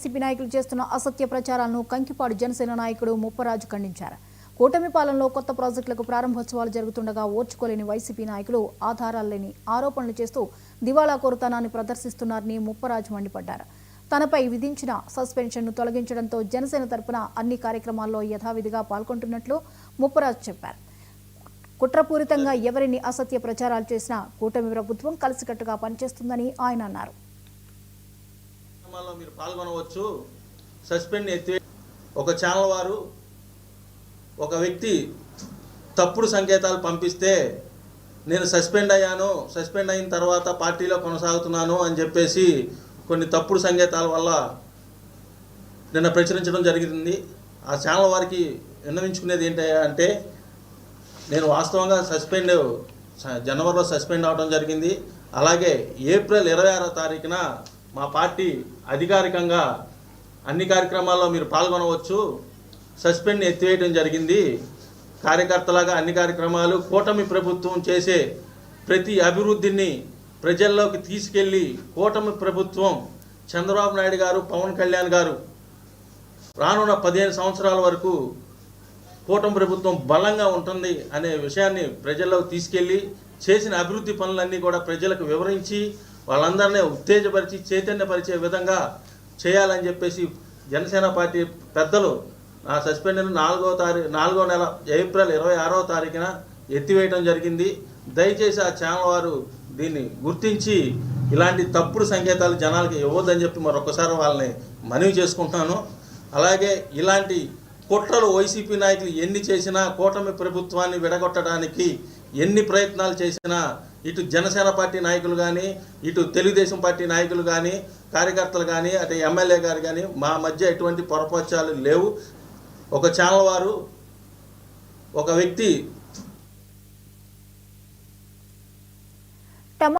YCP నాయకులు చేస్తున్న అసత్య ప్రచారాలను కంకిపాడు జనసేన నాయకుడు ముప్పరాజు ఖండించారు. కూటమి పాలనలో కొత్త ప్రాజెక్టులకు ప్రారంభోత్సవాలు జరుగుతుండగా ఓర్చుకోలేని వైసీపీ నాయకులు ఆధారాలు లేని ఆరోపణలు చేస్తూ దివాళా కోరుతనాన్ని ప్రదర్శిస్తున్నారని ముప్పరాజు మండిపడ్డారు. తనపై విధించిన సస్పెన్షన్ను తొలగించడంతో జనసేన తరపున అన్ని కార్యక్రమాల్లో యథావిధిగా పాల్గొంటున్నట్లు ముప్పరాజు చెప్పారు. కుట్రపూరితంగా ఎవరిని అసత్య ప్రచారాలు చేసినా కూటమి ప్రభుత్వం కలిసికట్టుగా పనిచేస్తుందని ఆయన అన్నారు. మీరు పాల్గొనవచ్చు. సస్పెండ్ ఎత్తి ఒక ఛానల్ వారు ఒక వ్యక్తి తప్పుడు సంకేతాలు పంపిస్తే నేను సస్పెండ్ అయ్యాను, సస్పెండ్ అయిన తర్వాత పార్టీలో కొనసాగుతున్నాను అని చెప్పేసి కొన్ని తప్పుడు సంకేతాల వల్ల నిన్న ప్రచురించడం జరిగింది. ఆ ఛానల్ వారికి విన్నవించుకునేది ఏంటంటే నేను వాస్తవంగా జనవరిలో సస్పెండ్ అవడం జరిగింది. అలాగే ఏప్రిల్ 26వ తారీఖున మా పార్టీ అధికారికంగా అన్ని కార్యక్రమాల్లో మీరు పాల్గొనవచ్చు, సస్పెండ్ ఎత్తివేయడం జరిగింది. కార్యకర్తలాగా అన్ని కార్యక్రమాలు కూటమి ప్రభుత్వం చేసే ప్రతి అభివృద్ధిని ప్రజల్లోకి తీసుకెళ్ళి కూటమి ప్రభుత్వం చంద్రబాబు నాయుడు గారు, పవన్ కళ్యాణ్ గారు రానున్న 15 సంవత్సరాల వరకు కూటమి ప్రభుత్వం బలంగా ఉంటుంది అనే విషయాన్ని ప్రజల్లోకి తీసుకెళ్ళి చేసిన అభివృద్ధి పనులన్నీ కూడా ప్రజలకు వివరించి వాళ్ళందరినీ ఉత్తేజపరిచి చైతన్యపరిచే విధంగా చేయాలని చెప్పేసి జనసేన పార్టీ పెద్దలు నా సస్పెండ్ 4వ నెల ఏప్రిల్ 26వ తారీఖున ఎత్తివేయడం జరిగింది. దయచేసి ఆ ఛానల్ వారు దీన్ని గుర్తించి ఇలాంటి తప్పుడు సంకేతాలు జనాలకి ఇవ్వద్దని చెప్పి మరొకసారి వాళ్ళని మనవి చేసుకుంటున్నాను. అలాగే ఇలాంటి కుట్రలు వైసీపీ నాయకులు ఎన్ని చేసినా, కూటమి ప్రభుత్వాన్ని విడగొట్టడానికి ఎన్ని ప్రయత్నాలు చేసినా ఇటు జనసేన పార్టీ నాయకులు కానీ, ఇటు తెలుగుదేశం పార్టీ నాయకులు కానీ, కార్యకర్తలు కానీ, అటు ఎమ్మెల్యే గారు కానీ మా మధ్య ఎటువంటి పొరపచ్చాలు లేవు. ఒక ఛానల్ వారు ఒక వ్యక్తి